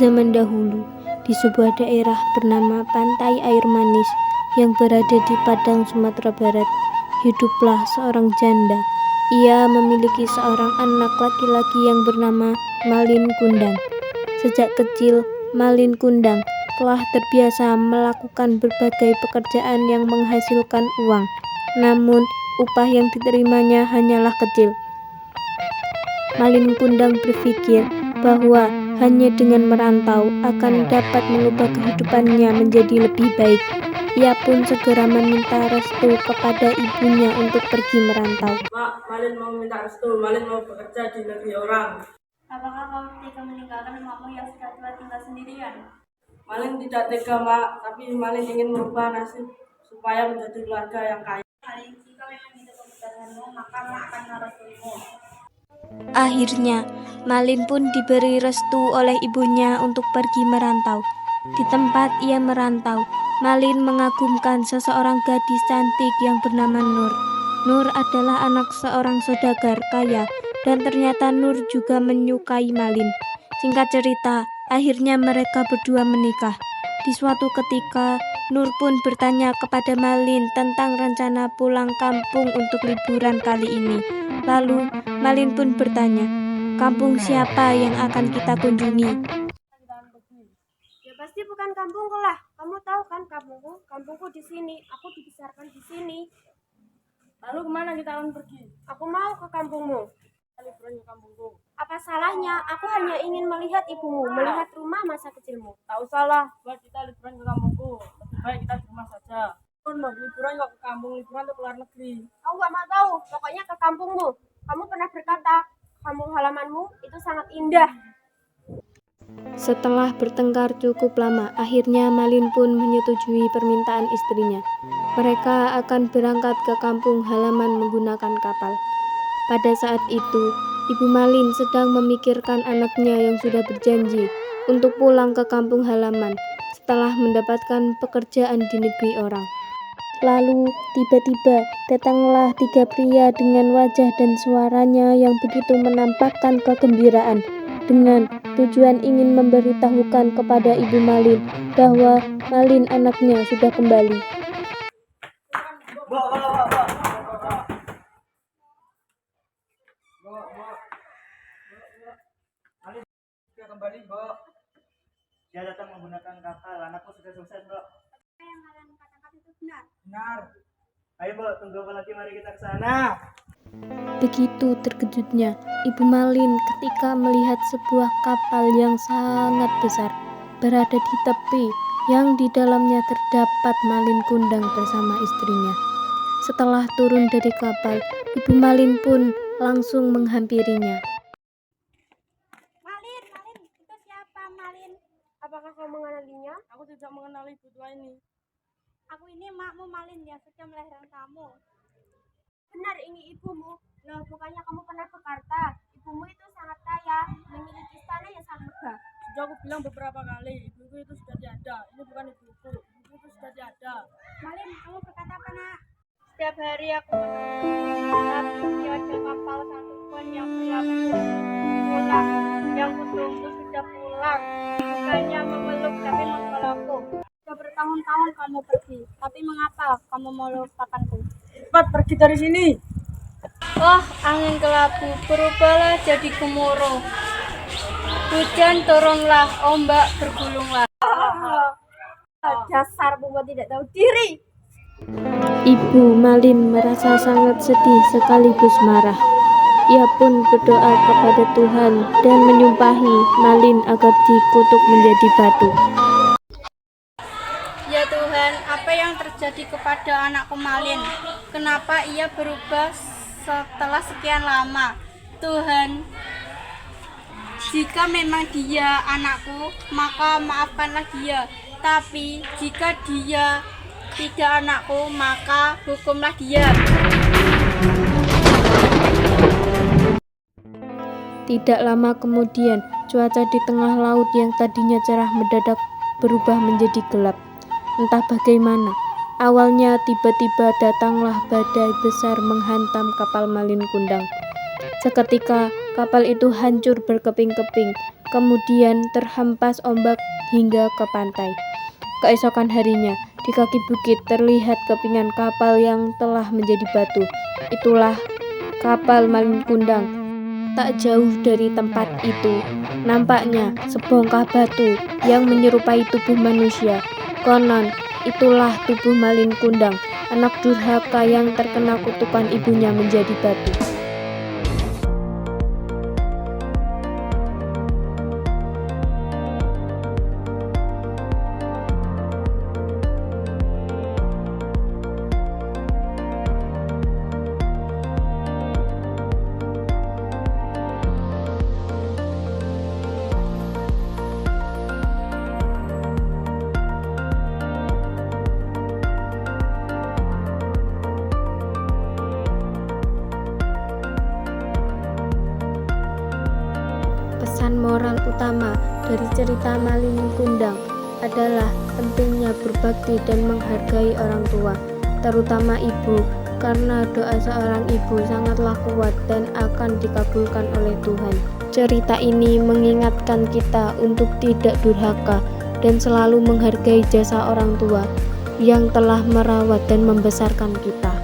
zaman dahulu, di sebuah daerah bernama Pantai Air Manis yang berada di Padang, Sumatera Barat, hiduplah seorang janda. Ia memiliki seorang anak laki-laki yang bernama Malin Kundang. Sejak kecil, Malin Kundang telah terbiasa melakukan berbagai pekerjaan yang menghasilkan uang. Namun, upah yang diterimanya hanyalah kecil. Malin Kundang berpikir bahwa hanya dengan merantau akan dapat mengubah kehidupannya menjadi lebih baik. Ia pun segera meminta restu kepada ibunya untuk pergi merantau. Mak, Malin mau minta restu. Malin mau bekerja di negeri orang. Apakah kau tega meninggalkan emakmu yang sudah tua tinggal sendirian? Malin tidak tega, Mak, tapi Malin ingin merubah nasib supaya menjadi keluarga yang kaya. Malin, jika memang itu keputusanmu, maka mak akan merestuimu. Akhirnya, Malin pun diberi restu oleh ibunya untuk pergi merantau. Di tempat ia merantau, Malin mengagumkan seseorang gadis cantik yang bernama Nur. Nur adalah anak seorang saudagar kaya, dan ternyata Nur juga menyukai Malin. Singkat cerita, akhirnya mereka berdua menikah. Di suatu ketika, Nur pun bertanya kepada Malin tentang rencana pulang kampung untuk liburan kali ini. Lalu, Malin pun bertanya, kampung siapa yang akan kita kunjungi? Ya pasti bukan kampungku lah. Kamu tahu kan kampungku? Kampungku di sini. Aku dibesarkan di sini. Lalu kemana kita akan pergi? Aku mau ke kampungmu. Liburan ke kampungku. Apa salahnya? Aku hanya ingin melihat ibumu, melihat rumah masa kecilmu. Tak usahlah buat kita liburan ke kampungku. Lebih baik kita di rumah saja. Liburan kok ke kampung, liburan ke luar negeri. Aku gak mau tahu. Pokoknya ke kampungmu. Kamu pernah berkata, kampung halamanmu itu sangat indah. Setelah bertengkar cukup lama, akhirnya Malin pun menyetujui permintaan istrinya. Mereka akan berangkat ke kampung halaman menggunakan kapal. Pada saat itu, Ibu Malin sedang memikirkan anaknya yang sudah berjanji untuk pulang ke kampung halaman setelah mendapatkan pekerjaan di negeri orang. Lalu, tiba-tiba datanglah 3 pria dengan wajah dan suaranya yang begitu menampakkan kegembiraan, dengan tujuan ingin memberitahukan kepada Ibu Malin bahwa Malin anaknya sudah kembali. Malin sudah kembali, Mbok. Dia datang menggunakan kapal. Anakku sudah selesai, Mbok. Apa yang kalian katakan itu benar? Benar. Ayo, Mbok, tunggu apa lagi? Mari kita ke sana. Begitu terkejutnya Ibu Malin ketika melihat sebuah kapal yang sangat besar berada di tepi yang di dalamnya terdapat Malin Kundang bersama istrinya. Setelah turun dari kapal, Ibu Malin pun langsung menghampirinya. Malin, itu siapa Malin? Apakah kau mengenalinya? Aku tidak mengenali ibu tua ini. Aku ini makmu Malin yang sudah melahirkan kamu. Benar, ini ibumu. Loh, bukannya kamu pernah berkata ibumu itu sangat kaya, memiliki istana yang sangat megah. Sudah aku bilang beberapa kali, ibuku itu sudah tiada. Ini bukan ibuku, ibuku itu sudah tiada. Malin, kamu berkata apa, Nak? Setiap hari aku menatap tiada kapal satupun yang pulang. Yang kutunggu sudah pulang. Bukannya memeluk tapi mempelukku. Sudah bertahun-tahun kamu pergi, tapi mengapa kamu melupakanku? Cepat pergi dari sini. Oh, angin kelabu, berubahlah jadi gemuruh. Hujan turunlah, ombak bergulunglah. Dasar perempuan tidak tahu diri. Ibu Malin merasa sangat sedih sekaligus marah. Ia pun berdoa kepada Tuhan dan menyumpahi Malin agar dikutuk menjadi batu. Ya Tuhan, apa yang terjadi kepada anakku Malin? Kenapa ia berubah setelah sekian lama? Tuhan, jika memang dia anakku, maka maafkanlah dia. Tapi jika dia tidak anakku, maka hukumlah dia. Tidak lama kemudian, cuaca di tengah laut yang tadinya cerah mendadak berubah menjadi gelap. Entah bagaimana, awalnya tiba-tiba datanglah badai besar menghantam kapal Malin Kundang. Seketika, kapal itu hancur berkeping-keping kemudian terhempas ombak hingga ke pantai. Keesokan harinya, di kaki bukit terlihat kepingan kapal yang telah menjadi batu. Itulah kapal Malin Kundang. Tak jauh dari tempat itu, nampaknya sebongkah batu yang menyerupai tubuh manusia. Konon, itulah tubuh Malin Kundang, anak durhaka yang terkena kutukan ibunya menjadi batu. Pesan moral utama dari cerita Malin Kundang adalah pentingnya berbakti dan menghargai orang tua, terutama ibu, karena doa seorang ibu sangatlah kuat dan akan dikabulkan oleh Tuhan. Cerita ini mengingatkan kita untuk tidak durhaka dan selalu menghargai jasa orang tua yang telah merawat dan membesarkan kita.